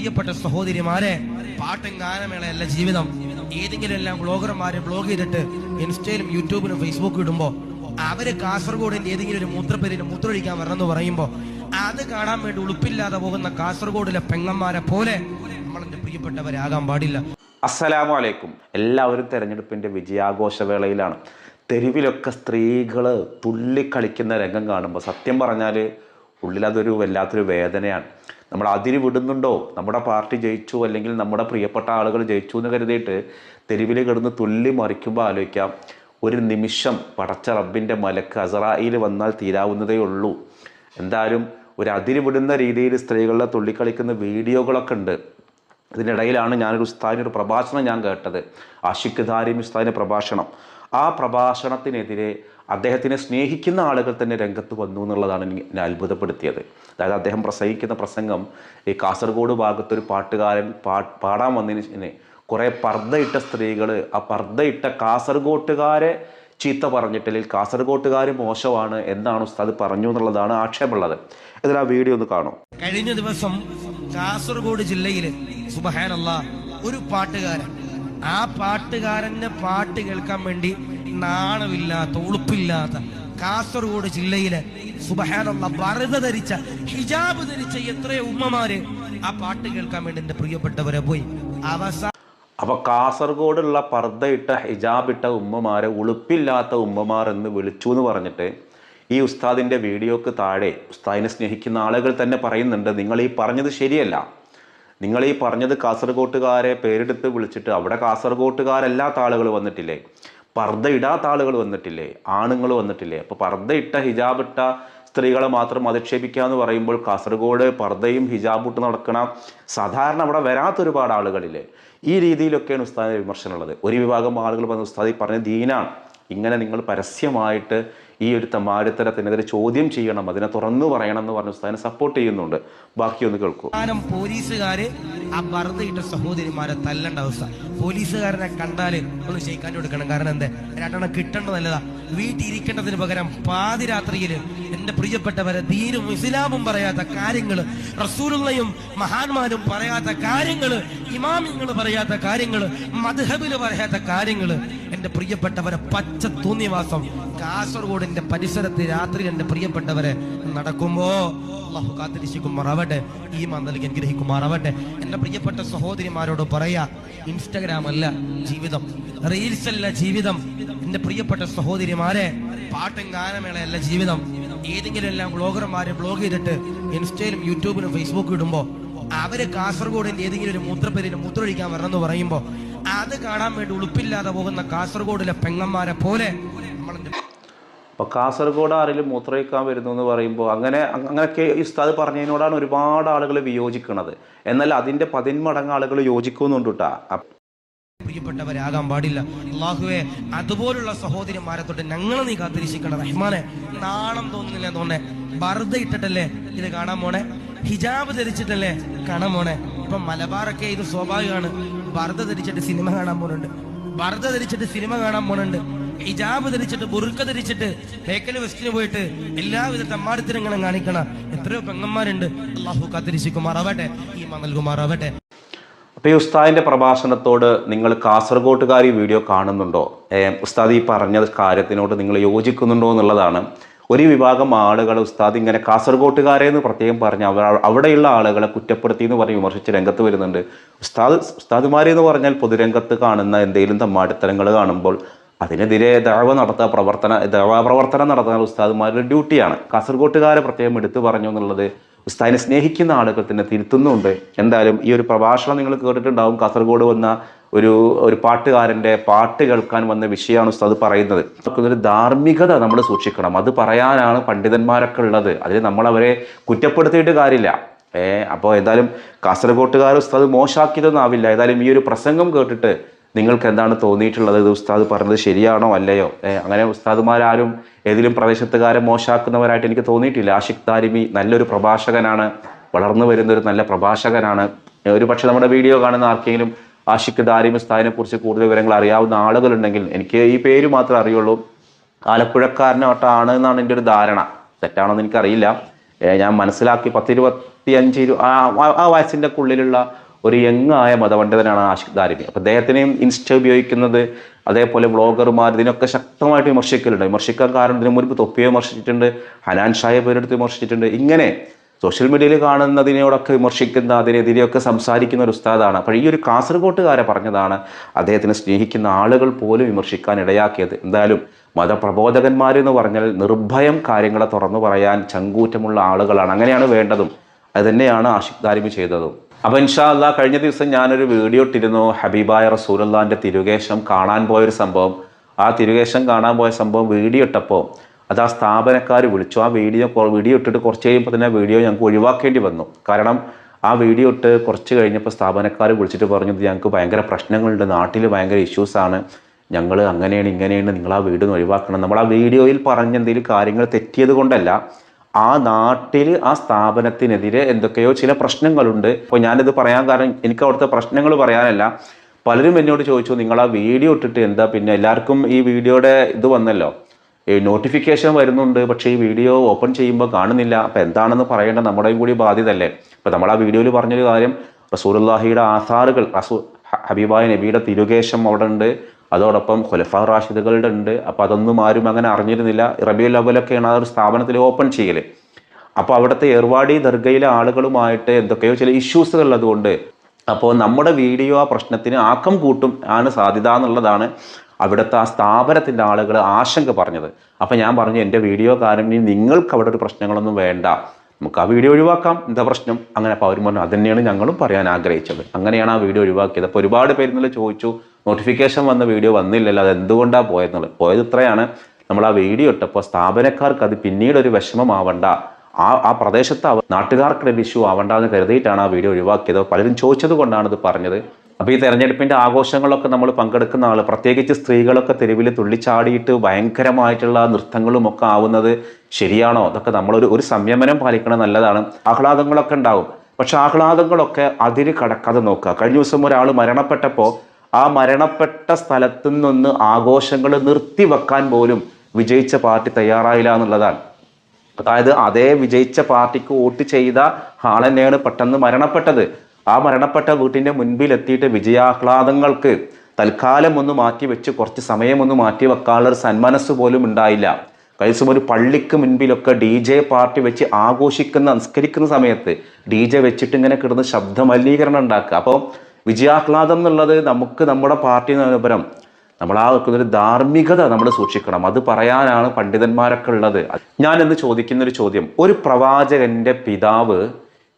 പ്രിയപ്പെട്ട സഹോദരിമാരെ, പാട്ടും ഗാനമേളയല്ല ജീവിതം. ഏതെങ്കിലും എല്ലാം ബ്ലോഗർമാരെ ബ്ലോഗ് ചെയ്തിട്ട് ഇൻസ്റ്റയിലും യൂട്യൂബിലും ഫേസ്ബുക്കും ഇടുമ്പോ അവര് കാസർഗോഡിന്റെ ഏതെങ്കിലും ഒരു മൂത്രപ്പേരിന് മൂത്രമൊഴിക്കാൻ വരണമെന്ന് പറയുമ്പോ അത് കാണാൻ വേണ്ടി ഉളുപ്പില്ലാതെ പോകുന്ന കാസർഗോഡിലെ പെങ്ങന്മാരെ പോലെ നമ്മളെന്റെ പ്രിയപ്പെട്ടവരാകാൻ പാടില്ല. അസ്സലാമു അലൈക്കും. എല്ലാവരും തെരഞ്ഞെടുപ്പിൻ്റെ വിജയാഘോഷവേളയിലാണ്. തെരുവിലൊക്കെ സ്ത്രീകൾ തുള്ളിക്കളിക്കുന്ന രംഗം കാണുമ്പോൾ സത്യം പറഞ്ഞാൽ ഉള്ളിലതൊരു വല്ലാത്തൊരു വേദനയാണ്. നമ്മൾ അതിര് വിടുന്നുണ്ടോ, നമ്മുടെ പാർട്ടി ജയിച്ചു അല്ലെങ്കിൽ നമ്മുടെ പ്രിയപ്പെട്ട ആളുകൾ ജയിച്ചു എന്ന് കരുതിയിട്ട് തെരുവിൽ കിടന്ന് തുള്ളി മറിക്കുമ്പോൾ ആലോചിക്കാം, ഒരു നിമിഷം പടച്ച റബ്ബിൻ്റെ മലക്ക് അസറായിൽ വന്നാൽ തീരാവുന്നതേ ഉള്ളൂ. എന്തായാലും ഒരു അതിര് വിടുന്ന രീതിയിൽ സ്ത്രീകളുടെ തുള്ളിക്കളിക്കുന്ന വീഡിയോകളൊക്കെ ഉണ്ട്. ഇതിനിടയിലാണ് ഞാനൊരു ഉസ്താദിൻ്റെ ഒരു പ്രഭാഷണം ഞാൻ കേട്ടത്, ആഷിഖ് ദാരിമി ഉസ്താദിൻ്റെ പ്രഭാഷണം. ആ പ്രഭാഷണത്തിനെതിരെ അദ്ദേഹത്തിനെ സ്നേഹിക്കുന്ന ആളുകൾ തന്നെ രംഗത്ത് വന്നു എന്നുള്ളതാണ് എന്നെ അത്ഭുതപ്പെടുത്തിയത്. അതായത് അദ്ദേഹം പ്രസംഗിക്കുന്ന പ്രസംഗം ഈ കാസർഗോഡ് ഭാഗത്തൊരു പാട്ടുകാരൻ പാടാൻ വന്നതിന് കുറേ പർദ്ദയിട്ട സ്ത്രീകൾ ആ പർദ്ദയിട്ട കാസർഗോട്ടുകാരെ ചീത്ത പറഞ്ഞിട്ടില്ലെങ്കിൽ കാസർഗോട്ടുകാർ മോശമാണ് എന്നാണ് ഉസ്താദ് പറഞ്ഞു എന്നുള്ളതാണ് ആക്ഷേപമുള്ളത്. ഇതിൽ ആ വീഡിയോ ഒന്ന് കാണും. കഴിഞ്ഞ ദിവസം കാസർഗോഡ് ജില്ലയില് സുബ്ഹാനല്ലാഹ് ഒരു പാട്ടുകാരൻ, ആ പാട്ടുകാരന്റെ പാട്ട് കേൾക്കാൻ വേണ്ടി നാണമില്ലാത്ത ഉളുപ്പില്ലാത്ത കാസർഗോഡ് ജില്ലയിലെ സുബ്ഹാനല്ലാഹ് പർദ്ദ ധരിച്ച ഹിജാബ് ധരിച്ച എത്രയോ ഉമ്മമാര് ആ പാട്ട് കേൾക്കാൻ വേണ്ടി എന്റെ പ്രിയപ്പെട്ടവരെ പോയി. അപ്പോൾ കാസർഗോഡുള്ള പർദ്ദയിട്ട ഹിജാബിട്ട ഉമ്മമാരെ ഉളുപ്പില്ലാത്ത ഉമ്മമാർ എന്ന് വിളിച്ചു എന്ന് പറഞ്ഞിട്ട് ഈ ഉസ്താദിൻ്റെ വീഡിയോക്ക് താഴെ ഉസ്താദിനെ സ്നേഹിക്കുന്ന ആളുകൾ തന്നെ പറയുന്നുണ്ട്, നിങ്ങൾ ഈ പറഞ്ഞത് ശരിയല്ല. നിങ്ങൾ ഈ പറഞ്ഞത് കാസർഗോട്ടുകാരെ പേരെടുത്ത് വിളിച്ചിട്ട് അവിടെ കാസർഗോട്ടുകാരല്ലാത്ത ആളുകൾ വന്നിട്ടില്ലേ, പർദ്ദ ഇടാത്ത ആളുകൾ വന്നിട്ടില്ലേ, ആണുങ്ങൾ വന്നിട്ടില്ലേ? അപ്പോൾ പർദ്ദയിട്ട ഹിജാബിട്ട സ്ത്രീകളെ മാത്രം അധിക്ഷേപിക്കുക എന്ന് പറയുമ്പോൾ കാസർഗോഡ് പർദ്ദയും ഹിജാബിട്ട് നടക്കണ സാധാരണ അവിടെ വരാത്ത ഒരുപാട് ആളുകളില്ലേ? ഈ രീതിയിലൊക്കെയാണ് ഉസ്താദിൻ്റെ വിമർശനമുള്ളത്. ഒരു വിഭാഗം ആളുകൾ പറഞ്ഞ ഉസ്താദി പറഞ്ഞ ദീനാണ്, ഇങ്ങനെ നിങ്ങൾ പരസ്യമായിട്ട് ഈ ഒരു തമാടിത്തരത്തിനെതിരെ ചോദ്യം ചെയ്യണം, അതിനെ തുറന്നു പറയണം എന്ന് പറഞ്ഞ ഉസ്താദിനെ സപ്പോർട്ട് ചെയ്യുന്നുണ്ട്. ബാക്കി ഒന്ന് കേൾക്കൂ. പോലീസുകാര് ആ പർദ്ദയിട്ട സഹോദരിമാരെ തല്ലേണ്ട അവസ്ഥ. പോലീസുകാരനെ കണ്ടാല് ഒന്ന് ഷെയ്ക്കാൻ കൊടുക്കണം. കാരണം എന്താ, രണ്ടെണ്ണം കിട്ടേണ്ടത് നല്ലതാ. വീട്ടിലിരിക്കേണ്ടതിന് പകരം പാതിരാത്രിയില് എന്റെ പ്രിയപ്പെട്ടവരെ ദീനും ഇസ്ലാമും പറയാത്ത കാര്യങ്ങള്, റസൂലുള്ളയും മഹാന്മാരും പറയാത്ത കാര്യങ്ങള്, ഇമാമിങ്ങള് പറയാത്ത കാര്യങ്ങള്, മദ്ഹബില് പറയാത്ത കാര്യങ്ങള്, എന്റെ പ്രിയപ്പെട്ടവരെ പച്ച തോന്നിവാസം കാസർഗോഡിന്റെ പരിസരത്ത് രാത്രി എന്റെ പ്രിയപ്പെട്ടവരെ നടക്കുമ്പോ അല്ലാഹു കാത്തിരിക്കുമാറാവട്ടെ, ഈ മന്ദലിക്ക് അനുഗ്രഹിക്കുമാറാവട്ടെ. എന്റെ പ്രിയപ്പെട്ട സഹോദരിമാരോട് പറയാ, ഇൻസ്റ്റഗ്രാം അല്ല ജീവിതം, റീൽസ് അല്ല ജീവിതം. എന്റെ പ്രിയപ്പെട്ട സഹോദരിമാരെ, പാട്ടും ഗാനമേളയല്ല ജീവിതം. ഏതെങ്കിലും എല്ലാം ബ്ലോഗർമാരെ ബ്ലോഗ് ചെയ്തിട്ട് ഇൻസ്റ്റയിലും യൂട്യൂബിലും ഫേസ്ബുക്കും ഇടുമ്പോ അവര് കാസർഗോഡിന്റെ ഏതെങ്കിലും ഒരു മൂത്രപ്പേരിന് മൂത്രമൊഴിക്കാൻ വരണമെന്ന് പറയുമ്പോ അത് കാണാൻ വേണ്ടി ഉളുപ്പില്ലാതെ പോകുന്ന കാസർഗോഡിലെ പെങ്ങന്മാരെ പോലെ നമ്മളെന്റെ. അപ്പോൾ കാസർഗോഡ് ആരെങ്കിലും മൂത്രമൊഴിക്കാൻ വരുന്നു എന്ന് പറയുമ്പോൾ അങ്ങനെയൊക്കെ ഈ ഉസ്താദ് പറഞ്ഞതിനോടാണ് ഒരുപാട് ആളുകൾ വിയോജിക്കുന്നത്. എന്നാൽ അതിൻ്റെ 10 മടങ്ങ് ആളുകൾ യോജിക്കുന്നുണ്ട് കേട്ടോ. പ്രിയപ്പെട്ടവരാകാൻ പാടില്ല. അല്ലാഹുവേ, അതുപോലുള്ള സഹോദരിമാരെ തൊട്ട് ഞങ്ങളെ നീ കാത്തിരിക്കണം റഹ്മാനെ. നാണം തോന്നുന്നില്ല തോന്നെ, പർദ്ദ ഇട്ടിട്ടല്ലേ ഇത് കാണാൻ പോണേ, ഹിജാബ് ധരിച്ചിട്ടല്ലേ കാണാൻ പോണേ. ഇപ്പൊ മലബാറൊക്കെ ഇത് സ്വാഭാവികമാണ്, പർദ്ദ ധരിച്ചിട്ട് സിനിമ കാണാൻ പോകുന്നുണ്ട്, പർദ്ദ ധരിച്ചിട്ട് സിനിമ കാണാൻ പോകുന്നുണ്ട്, ഹിജാബ് ധരിച്ചിട്ട് ബുർക്ക ധരിച്ചിട്ട് ബേക്കൽ വെസ്റ്റിന് പോയിട്ട് എല്ലാവിധ തമ്മാടിത്തരങ്ങളും കാണിക്കണ എത്രയോ പെങ്ങന്മാരുണ്ട്. അല്ലാഹു കാത്തിരിക്കുമാറാവട്ടെ, ഈമാൻ നൽകുമാറാവട്ടെ. അപ്പോൾ ഈ ഉസ്താദിൻ്റെ പ്രഭാഷണത്തോട് നിങ്ങൾ കാസർഗോട്ടുകാർ ഈ വീഡിയോ കാണുന്നുണ്ടോ, ഉസ്താദ് ഈ പറഞ്ഞ കാര്യത്തിനോട് നിങ്ങൾ യോജിക്കുന്നുണ്ടോ എന്നുള്ളതാണ്. ഒരു വിഭാഗം ആളുകൾ ഉസ്താദ് ഇങ്ങനെ കാസർഗോട്ടുകാരെ എന്ന് പ്രത്യേകം പറഞ്ഞ് അവിടെയുള്ള ആളുകളെ കുറ്റപ്പെടുത്തി എന്ന് പറഞ്ഞ് വിമർശിച്ച് രംഗത്ത് വരുന്നുണ്ട്. ഉസ്താദുമാരെന്ന് പറഞ്ഞാൽ പൊതുരംഗത്ത് കാണുന്ന എന്തെങ്കിലും തമ്മാടിത്തരങ്ങൾ കാണുമ്പോൾ അതിനെതിരെ പ്രവർത്തനം നടത്തുന്ന ഉസ്താദുമാരുടെ ഡ്യൂട്ടിയാണ്. കാസർഗോട്ടുകാരെ പ്രത്യേകം എടുത്തു പറഞ്ഞു എന്നുള്ളത് ഉസ്താദിനെ സ്നേഹിക്കുന്ന ആളുകൾ തന്നെ തിരുത്തുന്നുണ്ട്. എന്തായാലും ഈ ഒരു പ്രഭാഷണം നിങ്ങൾ കേട്ടിട്ടുണ്ടാവും. കാസർഗോഡ് വന്ന ഒരു പാട്ടുകാരൻ്റെ പാട്ട് കേൾക്കാൻ വന്ന വിഷയമാണ് ഉസ്താദ് പറയുന്നത്. ഒരു ധാർമ്മികത നമ്മൾ സൂക്ഷിക്കണം, അത് പറയാനാണ് പണ്ഡിതന്മാരൊക്കെ ഉള്ളത്. അതിൽ നമ്മളവരെ കുറ്റപ്പെടുത്തിയിട്ട് കാര്യമില്ല. അപ്പോൾ എന്തായാലും കാസർഗോട്ടുകാർ ഉസ്താദ് മോശമാക്കിയതൊന്നാവില്ല. ഏതായാലും ഈ ഒരു പ്രസംഗം കേട്ടിട്ട് നിങ്ങൾക്ക് എന്താണ് തോന്നിയിട്ടുള്ളത്? ഇത് ഉസ്താദ് പറഞ്ഞത് ശരിയാണോ അല്ലയോ? അങ്ങനെ ഉസ്താദുമാരാരും ഏതെങ്കിലും പ്രദേശത്തുകാരെ മോശമാക്കുന്നവരായിട്ട് എനിക്ക് തോന്നിയിട്ടില്ല. ആഷിഖ് ദാരിമി നല്ലൊരു പ്രഭാഷകനാണ്, വളർന്നു വരുന്നൊരു നല്ല പ്രഭാഷകനാണ്. ഒരു പക്ഷേ നമ്മുടെ വീഡിയോ കാണുന്ന ആർക്കെങ്കിലും ആഷിഖ് ദാരിമി ഉസ്താദിനെ കുറിച്ച് കൂടുതൽ വിവരങ്ങൾ അറിയാവുന്ന ആളുകളുണ്ടെങ്കിൽ, എനിക്ക് ഈ പേര് മാത്രമേ അറിയുള്ളൂ, ആലപ്പുഴക്കാരനോട്ടാണ് എന്നാണ് എൻ്റെ ഒരു ധാരണ. തെറ്റാണോന്ന് എനിക്കറിയില്ല. ഞാൻ മനസ്സിലാക്കി 10-25 ആ വയസ്സിൻ്റെ ഉള്ളിലുള്ള ഒരു യങ്ങായ മതപണ്ഡിതനാണ് ആഷിഖ് ദാരിമി. അപ്പോൾ അദ്ദേഹത്തിനെയും ഇൻസ്റ്റ ഉപയോഗിക്കുന്നത് അതേപോലെ വ്ളോഗർമാർ ഇതിനൊക്കെ ശക്തമായിട്ട് വിമർശിക്കലുണ്ട്. വിമർശിക്കാൻ കാരണം ഇതിനു മുൻപ് തൊപ്പിയെ വിമർശിച്ചിട്ടുണ്ട്, ഹനാൻ ഷായെ പേരെടുത്ത് വിമർശിച്ചിട്ടുണ്ട്. ഇങ്ങനെ സോഷ്യൽ മീഡിയയിൽ കാണുന്നതിനോടൊക്കെ വിമർശിക്കുന്ന, അതിനെതിരെയൊക്കെ സംസാരിക്കുന്ന ഒരു ഉസ്താദാണ്. അപ്പോൾ ഈ ഒരു കാസർഗോട്ടുകാരെ പറഞ്ഞതാണ് അദ്ദേഹത്തിനെ സ്നേഹിക്കുന്ന ആളുകൾ പോലും വിമർശിക്കാൻ ഇടയാക്കിയത്. എന്തായാലും മതപ്രബോധകന്മാരെന്ന് പറഞ്ഞാൽ നിർഭയം കാര്യങ്ങളെ തുറന്നു പറയാൻ ചങ്കൂറ്റമുള്ള ആളുകളാണ്. അങ്ങനെയാണ് വേണ്ടതും. അത് തന്നെയാണ് ആഷിഖ് ദാരിമി ചെയ്തതും. അപ്പോൾ ഇൻഷാ അല്ലാഹ് കഴിഞ്ഞ ദിവസം ഞാനൊരു വീഡിയോ ഇട്ടിരുന്നു, ഹബീബായ റസൂലുള്ളാഹിൻ്റെ തിരുകേശം കാണാൻ പോയൊരു സംഭവം. ആ തിരുകേശം കാണാൻ പോയ സംഭവം വീഡിയോ ഇട്ടപ്പോൾ അത് ആ സ്ഥാപനക്കാർ വിളിച്ചു. ആ വീഡിയോ ഇട്ടിട്ട് കുറച്ച് കഴിയുമ്പോൾ തന്നെ വീഡിയോ ഞങ്ങൾക്ക് ഒഴിവാക്കേണ്ടി വന്നു. കാരണം ആ വീഡിയോ ഇട്ട് കുറച്ച് കഴിഞ്ഞപ്പോൾ സ്ഥാപനക്കാർ വിളിച്ചിട്ട് പറഞ്ഞത് ഞങ്ങൾക്ക് ഭയങ്കര പ്രശ്നങ്ങളുണ്ട്, നാട്ടിൽ ഭയങ്കര ഇഷ്യൂസാണ്, ഞങ്ങൾ അങ്ങനെയാണ് ഇങ്ങനെയാണ്, നിങ്ങൾ ആ വീഡിയോ ഒഴിവാക്കണം. നമ്മൾ ആ വീഡിയോയിൽ പറഞ്ഞ എന്തെങ്കിലും കാര്യങ്ങൾ തെറ്റിയത് കൊണ്ടല്ല, ആ നാട്ടിൽ ആ സ്ഥാപനത്തിനെതിരെ എന്തൊക്കെയോ ചില പ്രശ്നങ്ങളുണ്ട്. അപ്പോൾ ഞാനിത് പറയാൻ കാരണം എനിക്ക് അവിടുത്തെ പ്രശ്നങ്ങൾ പറയാനല്ല. പലരും എന്നോട് ചോദിച്ചു, നിങ്ങൾ ആ വീഡിയോ ഇട്ടിട്ട് എന്താ, പിന്നെ എല്ലാവർക്കും ഈ വീഡിയോയുടെ ഇത് വന്നല്ലോ, ഈ നോട്ടിഫിക്കേഷൻ വരുന്നുണ്ട്, പക്ഷേ ഈ വീഡിയോ ഓപ്പൺ ചെയ്യുമ്പോൾ കാണുന്നില്ല. അപ്പോൾ എന്താണെന്ന് പറയേണ്ട നമ്മുടെയും കൂടി ബാധ്യതയല്ലേ. അപ്പോൾ നമ്മൾ ആ വീഡിയോയിൽ പറഞ്ഞൊരു കാര്യം, റസൂലുള്ളാഹിയുടെ ആസാറുകൾ, ഹബീബായ നബിയുടെ തിരുകേശം അവിടെ ഉണ്ട്, അതോടൊപ്പം ഖുലഫാ റാഷിദുകളുടെ ഉണ്ട്. അപ്പോൾ അതൊന്നും ആരും അങ്ങനെ അറിഞ്ഞിരുന്നില്ല. റബീഉൽ അവ്വലൊക്കെയാണ് ആ ഒരു സ്ഥാപനത്തിൽ ഓപ്പൺ ചെയ്യൽ. അപ്പോൾ അവിടുത്തെ ഏർവാടി ദർഗയിലെ ആളുകളുമായിട്ട് എന്തൊക്കെയോ ചില ഇഷ്യൂസുകൾ ഉള്ളതുകൊണ്ട് അപ്പോൾ നമ്മുടെ വീഡിയോ ആ പ്രശ്നത്തിന് ആക്കം കൂട്ടും ആണ് സാധ്യത എന്നുള്ളതാണ് അവിടുത്തെ ആ സ്ഥാപനത്തിൻ്റെ ആളുകൾ ആശങ്ക പറഞ്ഞത്. അപ്പോൾ ഞാൻ പറഞ്ഞു, എൻ്റെ വീഡിയോ കാരണം നിങ്ങൾക്ക് അവിടെ ഒരു പ്രശ്നങ്ങളൊന്നും വേണ്ട, നമുക്ക് ആ വീഡിയോ ഒഴിവാക്കാം, എന്താ പ്രശ്നം, അങ്ങനെ. അപ്പോൾ അവർ പറഞ്ഞു അതുതന്നെയാണ് ഞങ്ങളും പറയാൻ ആഗ്രഹിച്ചത്. അങ്ങനെയാണ് ആ വീഡിയോ ഒഴിവാക്കിയത്. അപ്പോൾ ഒരുപാട് പേര് ഇന്നലെ ചോദിച്ചു, നോട്ടിഫിക്കേഷൻ വന്ന വീഡിയോ വന്നില്ലല്ലോ, അത് എന്തുകൊണ്ടാണ് പോയെന്നുള്ളത്. പോയത് ഇത്രയാണ്, നമ്മൾ ആ വീഡിയോ ഇട്ടപ്പോൾ സ്ഥാപനക്കാർക്ക് അത് പിന്നീട് ഒരു വിഷമമാവണ്ട, ആ പ്രദേശത്ത് നാട്ടുകാർക്ക് ഇഷ്യൂ ആവണ്ട എന്ന് കരുതിയിട്ടാണ് ആ വീഡിയോ ഒഴിവാക്കിയത്. പലരും ചോദിച്ചത് കൊണ്ടാണ് ഇത് പറഞ്ഞത്. അപ്പോൾ ഈ തെരഞ്ഞെടുപ്പിൻ്റെ ആഘോഷങ്ങളൊക്കെ നമ്മൾ പങ്കെടുക്കുന്ന ആൾ, പ്രത്യേകിച്ച് സ്ത്രീകളൊക്കെ തെരുവിൽ തുള്ളിച്ചാടിയിട്ട് ഭയങ്കരമായിട്ടുള്ള നൃത്തങ്ങളും ഒക്കെ ആവുന്നത് ശരിയാണോ? അതൊക്കെ നമ്മളൊരു സംയമനം പാലിക്കണം, നല്ലതാണ്. ആഹ്ലാദങ്ങളൊക്കെ ഉണ്ടാവും, പക്ഷെ ആഹ്ലാദങ്ങളൊക്കെ അതിര് കടക്കാതെ നോക്കുക. കഴിഞ്ഞ ദിവസം ഒരാൾ മരണപ്പെട്ടപ്പോൾ ആ മരണപ്പെട്ട സ്ഥലത്തു നിന്ന് ആഘോഷങ്ങൾ നിർത്തിവെക്കാൻ പോലും വിജയിച്ച പാർട്ടി തയ്യാറായില്ല എന്നുള്ളതാണ്. അതായത് അതേ വിജയിച്ച പാർട്ടിക്ക് വോട്ട് ചെയ്ത ആൾ തന്നെയാണ് പെട്ടെന്ന് മരണപ്പെട്ടത്. ആ മരണപ്പെട്ട വീട്ടിൻ്റെ മുൻപിൽ എത്തിയിട്ട് വിജയാഹ്ലാദങ്ങൾക്ക് തൽക്കാലം ഒന്ന് മാറ്റി വെച്ച് കുറച്ച് സമയം ഒന്ന് മാറ്റി വെക്കാനുള്ളൊരു സന്മനസ് പോലും ഉണ്ടായില്ല. കഴിഞ്ഞ ഒരു പള്ളിക്ക് മുൻപിലൊക്കെ DJ പാർട്ടി വെച്ച് നിസ്കരിക്കുന്ന സമയത്ത് DJ വെച്ചിട്ട് ഇങ്ങനെ കിടന്ന് ശബ്ദ മലിനീകരണം ഉണ്ടാക്കുക. അപ്പോൾ വിജയാഹ്ലാദം എന്നുള്ളത് നമുക്ക് നമ്മുടെ പാർട്ടി പരം നമ്മൾ ആ വെക്കുന്നൊരു ധാർമ്മികത നമ്മൾ സൂക്ഷിക്കണം. അത് പറയാനാണ് പണ്ഡിതന്മാരൊക്കെ ഉള്ളത്. ഞാൻ എന്ന് ചോദിക്കുന്നൊരു ചോദ്യം, ഒരു പ്രവാചകന്റെ പിതാവ്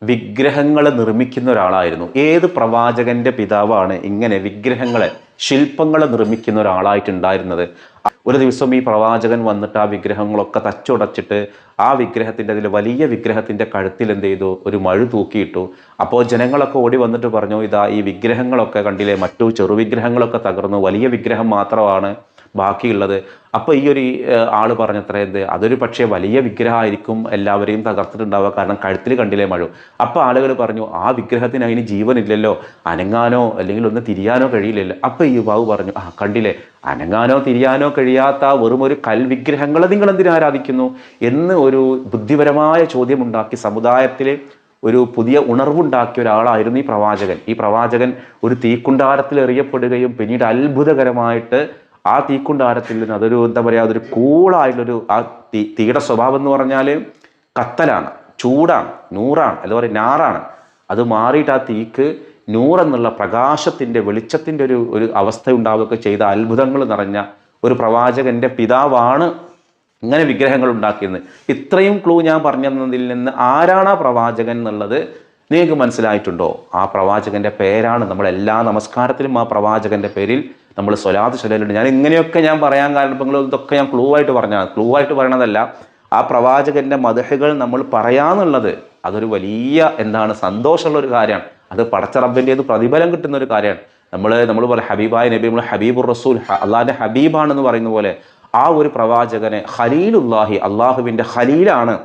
വിഗ്രഹങ്ങളെ നിർമ്മിക്കുന്ന ഒരാളായിരുന്നു. ഏത് പ്രവാചകന്റെ പിതാവാണ് ഇങ്ങനെ വിഗ്രഹങ്ങളെ, ശില്പങ്ങളെ നിർമ്മിക്കുന്ന ഒരാളായിട്ടുണ്ടായിരുന്നത്? ഒരു ദിവസം ഈ പ്രവാചകൻ വന്നിട്ട് ആ വിഗ്രഹങ്ങളൊക്കെ തച്ചുടച്ചിട്ട് ആ വിഗ്രഹത്തിൻ്റെ വലിയ വിഗ്രഹത്തിൻ്റെ കഴുത്തിൽ എന്ത് ചെയ്തു, ഒരു മഴു തൂക്കിയിട്ടു. അപ്പോൾ ജനങ്ങളൊക്കെ ഓടി വന്നിട്ട് പറഞ്ഞു, ഇതാ ഈ വിഗ്രഹങ്ങളൊക്കെ കണ്ടില്ലേ, മറ്റു ചെറുവിഗ്രഹങ്ങളൊക്കെ തകർന്നു, വലിയ വിഗ്രഹം മാത്രമാണ് ബാക്കിയുള്ളത്. അപ്പോൾ ഈ ഒരു ആൾ പറഞ്ഞത്ര എന്ത്, അതൊരു പക്ഷേ വലിയ വിഗ്രഹമായിരിക്കും എല്ലാവരെയും തകർത്തിട്ടുണ്ടാവുക, കാരണം കഴുത്തിൽ കണ്ടില്ലേ മഴ. അപ്പോൾ ആളുകൾ പറഞ്ഞു, ആ വിഗ്രഹത്തിന് അതിന് ജീവനില്ലല്ലോ, അനങ്ങാനോ അല്ലെങ്കിൽ ഒന്ന് തിരിയാനോ കഴിയില്ലല്ലോ. അപ്പോൾ ഈ യുവാവ് പറഞ്ഞു, കണ്ടില്ലേ, അനങ്ങാനോ തിരിയാനോ കഴിയാത്ത വെറും ഒരു കൽവിഗ്രഹങ്ങളെ നിങ്ങൾ എന്തിനു ആരാധിക്കുന്നു എന്ന് ഒരു ബുദ്ധിപരമായ ചോദ്യമുണ്ടാക്കി സമുദായത്തിൽ ഒരു പുതിയ ഉണർവുണ്ടാക്കിയ ഒരാളായിരുന്നു ഈ പ്രവാചകൻ. ഈ പ്രവാചകൻ ഒരു തീക്കുണ്ടാരത്തിൽ എറിയപ്പെടുകയും പിന്നീട് അത്ഭുതകരമായിട്ട് ആ തീക്കുണ്ടാരത്തിൽ നിന്ന് അതൊരു എന്താ പറയുക, അതൊരു കൂളായിട്ടുള്ളൊരു ആ തീയുടെ സ്വഭാവം എന്ന് പറഞ്ഞാൽ കത്തലാണ്, ചൂടാണ്, നൂറാണ്, എന്താ പറയുക നാറാണ്. അത് മാറിയിട്ട് ആ തീക്ക് നൂറെന്നുള്ള പ്രകാശത്തിൻ്റെ വെളിച്ചത്തിൻ്റെ ഒരു അവസ്ഥ ഉണ്ടാവുകയൊക്കെ ചെയ്ത അത്ഭുതങ്ങൾ നിറഞ്ഞ ഒരു പ്രവാചകൻ്റെ പിതാവാണ് ഇങ്ങനെ വിഗ്രഹങ്ങൾ ഉണ്ടാക്കിയത്. ഇത്രയും ക്ലൂ ഞാൻ പറഞ്ഞതിൽ നിന്ന് ആരാണ് ആ പ്രവാചകൻ എന്നുള്ളത് നിങ്ങൾക്ക് മനസ്സിലായിട്ടുണ്ടോ? ആ പ്രവാചകൻ്റെ പേരാണ്, നമ്മളെല്ലാ നമസ്കാരത്തിലും ആ പ്രവാചകൻ്റെ പേരിൽ നമ്മൾ സ്വലാത്ത് ചൊല്ലലുണ്ട്. ഞാൻ ഇങ്ങനെയൊക്കെ ഞാൻ പറയാൻ കാരണം ഇപ്പം നിങ്ങൾ ഇതൊക്കെ ഞാൻ ക്ലൂ ആയിട്ട് പറയണതല്ല. ആ പ്രവാചകൻ്റെ മദ്ഹുകൾ നമ്മൾ പറയാന്നുള്ളത് അതൊരു വലിയ സന്തോഷമുള്ളൊരു കാര്യമാണ്. അത് പടച്ച റബ്ബിൻ്റേത് പ്രതിഫലം കിട്ടുന്ന ഒരു കാര്യമാണ്. നമ്മൾ പോലെ ഹബീബായ നബി, നമ്മൾ ഹബീബുർ റസൂൽ, അള്ളാഹിൻ്റെ ഹബീബാണെന്ന് പറയുന്ന പോലെ ആ ഒരു പ്രവാചകനെ ഖലീലുല്ലാഹി, അള്ളാഹുവിൻ്റെ ഖലീലാണ്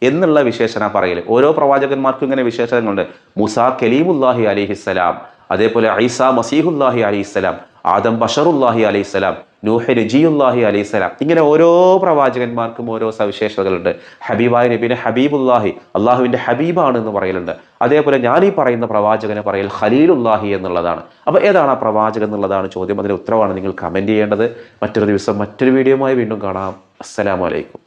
എന്നുള്ള വിശേഷണ പറയൽ. ഓരോ പ്രവാചകന്മാർക്കും ഇങ്ങനെ വിശേഷണങ്ങളുണ്ട്. മൂസാ കലീമുല്ലാഹി അലൈഹിസ്സലാം, അതേപോലെ ഈസാ മസീഹുല്ലാഹി അലൈഹിസ്സലാം, ആദം ബഷറുല്ലാഹി അലൈഹിസ്സലാം, നൂഹ് നജിയുല്ലാഹി അലൈഹിസ്സലാം. ഇങ്ങനെ ഓരോ പ്രവാചകന്മാർക്കും ഓരോ സവിശേഷതകളുണ്ട്. ഹബീബായ നബീനെ ഹബീബുല്ലാഹി, അള്ളാഹുവിൻ്റെ ഹബീബാണ് എന്ന് പറയലുണ്ട്. അതേപോലെ ഞാൻ ഈ പറയുന്ന പ്രവാചകനെ പറയൽ ഖലീലുല്ലാഹി എന്നുള്ളതാണ്. അപ്പോൾ ഏതാണ് ആ പ്രവാചകൻ എന്നുള്ളതാണ് ചോദ്യം. അതിന് ഉത്തരവാണ് നിങ്ങൾ കമൻറ്റ് ചെയ്യേണ്ടത്. മറ്റൊരു ദിവസം മറ്റൊരു വീഡിയോയുമായി വീണ്ടും കാണാം. അസ്സലാമു അലൈക്കും.